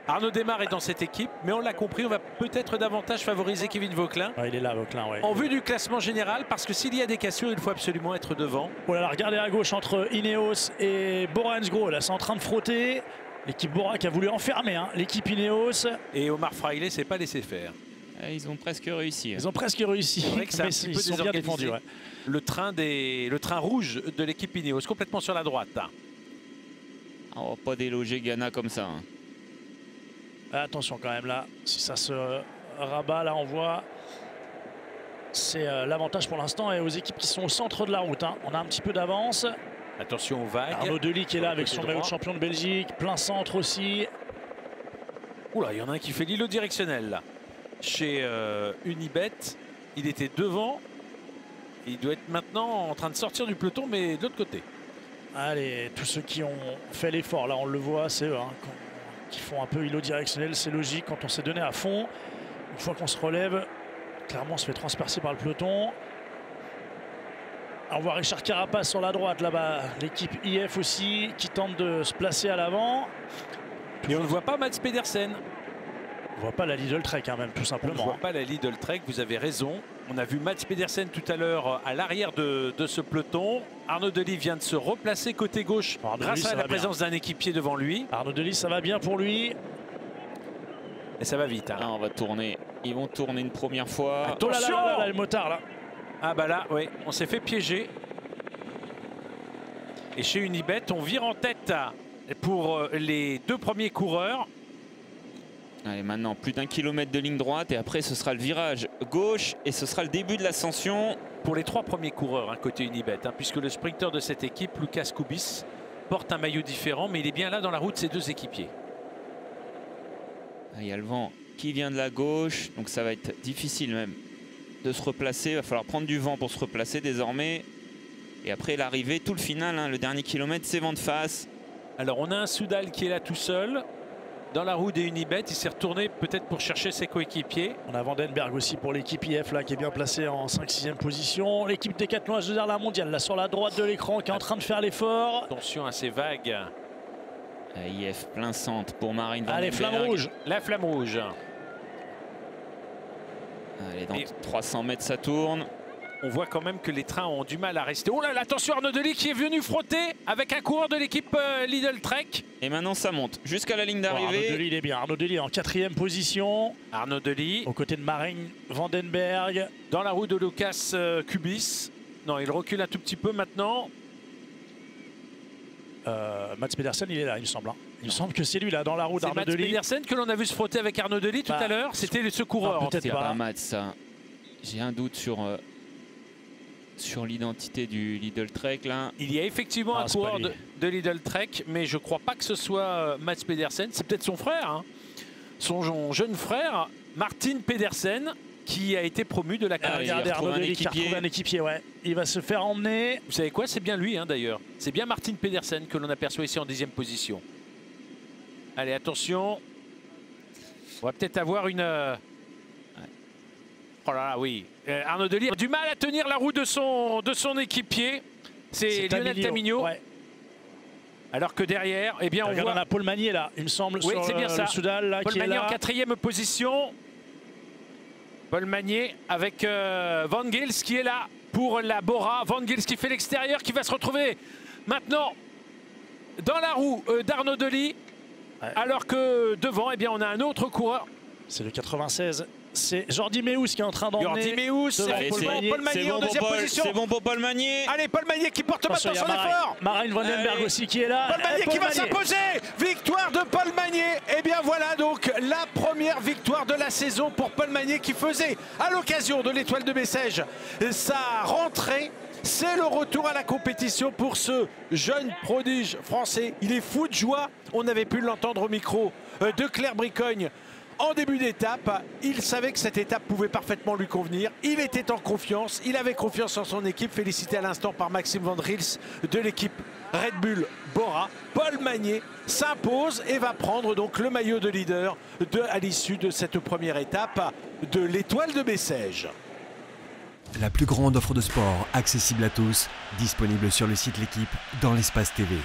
Arnaud Desmar est dans cette équipe, mais on l'a compris, on va peut-être davantage favoriser Kevin Vauquelin. Ouais, il est là, Vauquelin. Ouais. En vue du classement général, parce que s'il y a des cassures, il faut absolument être devant. Oh là là, regardez à gauche entre Ineos et Bora Hansgrohe. Là, c'est en train de frotter. L'équipe Bora qui a voulu enfermer l'équipe Ineos. Et Omar Fraile s'est pas laissé faire. Ils ont presque réussi. Ils ont presque réussi. C'est vrai que c'est un petit peu sont bien désorganisé. défendus. Ouais. Le train rouge de l'équipe Ineos, complètement sur la droite. On va pas déloger Ghana comme ça. Attention quand même là, si ça se rabat, là on voit, c'est l'avantage pour l'instant et aux équipes qui sont au centre de la route. On a un petit peu d'avance. Attention aux vagues. Arnaud Delis qui est là avec son maillot de champion de Belgique, plein centre aussi. Oula, il y en a un qui fait l'îlot directionnel là. Chez Unibet, il était devant. Il doit être maintenant en train de sortir du peloton, mais de l'autre côté. Allez, tous ceux qui ont fait l'effort, là on le voit, c'est eux qui font un peu îlot directionnel, c'est logique quand on s'est donné à fond. Une fois qu'on se relève, clairement on se fait transpercer par le peloton. On voit Richard Carapace sur la droite là-bas, l'équipe IF aussi qui tente de se placer à l'avant. Et on ne voit pas Mads Pedersen. On ne voit pas la Lidl Trek même, tout On ne simplement. voit pas la Lidl Trek, vous avez raison. On a vu Mads Pedersen tout à l'heure à l'arrière de ce peloton. Arnaud Delis vient de se replacer côté gauche grâce à la présence d'un équipier devant lui. Arnaud Delis, ça va bien pour lui. Et ça va vite. Ah, on va tourner. Ils vont tourner une première fois. Attention, oh là, le motard là. Ah bah là, oui, on s'est fait piéger. Et chez Unibet, on vire en tête pour les deux premiers coureurs. Allez, maintenant, plus d'1 kilomètre de ligne droite et après, ce sera le virage gauche et ce sera le début de l'ascension. Pour les trois premiers coureurs, côté Unibet, puisque le sprinter de cette équipe, Lucas Kubis, porte un maillot différent, mais il est bien là dans la route de ses deux équipiers. Il y a le vent qui vient de la gauche, donc ça va être difficile même de se replacer. Il va falloir prendre du vent pour se replacer désormais. Et après l'arrivée, tout le final, le dernier kilomètre, c'est vent de face. Alors on a un Soudal qui est là tout seul. Dans la roue des Unibet, il s'est retourné peut-être pour chercher ses coéquipiers. On a Vandenberg aussi pour l'équipe IF là qui est bien placée en 5-6e position. L'équipe Decathlon H2R la mondiale là sur la droite de l'écran qui est en train de faire l'effort. Attention à ces vagues. IF plein centre pour Marine Vandenberg. Allez, flamme rouge. La flamme rouge. Allez, dans 300 mètres ça tourne. On voit quand même que les trains ont du mal à rester. Oh là là, attention Arnaud Delis qui est venu frotter avec un coureur de l'équipe Lidl Trek. Et maintenant ça monte jusqu'à la ligne d'arrivée. Arnaud Delis il est bien. Arnaud Delis en 4e position. Arnaud Delis. Aux côtés de Marine Vandenberg. Dans la roue de Lucas Kubis. Non, il recule un tout petit peu maintenant. Mads Pedersen il est là il me semble. Il me semble que c'est lui là dans la roue d'Arnaud Delis. Mads Pedersen que l'on a vu se frotter avec Arnaud Delis tout à l'heure. C'était ce coureur. Peut-être pas. Mads, ça. J'ai un doute sur l'identité du Lidl Trek là. Il y a effectivement un coureur de Lidl Trek, mais je ne crois pas que ce soit Mads Pedersen. C'est peut-être son frère, son jeune frère, Martin Pedersen, qui a été promu de la catégorie. Regardez Arnaud Delis qui a retrouvé un équipier, ouais. Il va se faire emmener. Vous savez quoi, c'est bien lui d'ailleurs. C'est bien Martin Pedersen que l'on aperçoit ici en 10e position. Allez, attention. On va peut-être avoir une... Oh là là, oui. Arnaud Delis a du mal à tenir la roue de son équipier. C'est Lionel Tamigno. Ouais. Alors que derrière, eh bien, on voit... On a Paul Magnier là, il me semble, oui, sur bien ça. le Soudal là, Paul qui Magnier est là. en 4e position. Paul Magnier avec Van Gils qui est là pour la Bora. Van Gils qui fait l'extérieur, qui va se retrouver maintenant dans la roue d'Arnaud Delis. Ouais. Alors que devant, eh bien, on a un autre coureur. C'est le 96. C'est Jordi Meus qui est en train d'emmener. Jordi Meus, c'est Paul Magnier en 2e position. C'est bon pour Paul Magnier. Allez, Paul Magnier qui porte maintenant son effort. Marine Vandenberg aussi qui est là. Paul Magnier qui va s'imposer. Victoire de Paul Magnier. Et bien voilà donc la première victoire de la saison pour Paul Magnier qui faisait à l'occasion de l'Étoile de Bessèges sa rentrée. C'est le retour à la compétition pour ce jeune prodige français. Il est fou de joie. On avait pu l'entendre au micro de Claire Bricogne. En début d'étape, il savait que cette étape pouvait parfaitement lui convenir. Il était en confiance, il avait confiance en son équipe. Félicité à l'instant par Maxime Van Dries de l'équipe Red Bull Bora. Paul Magnier s'impose et va prendre donc le maillot de leader à l'issue de cette première étape de l'Étoile de Bessèges. La plus grande offre de sport accessible à tous, disponible sur le site L'Équipe dans l'espace TV.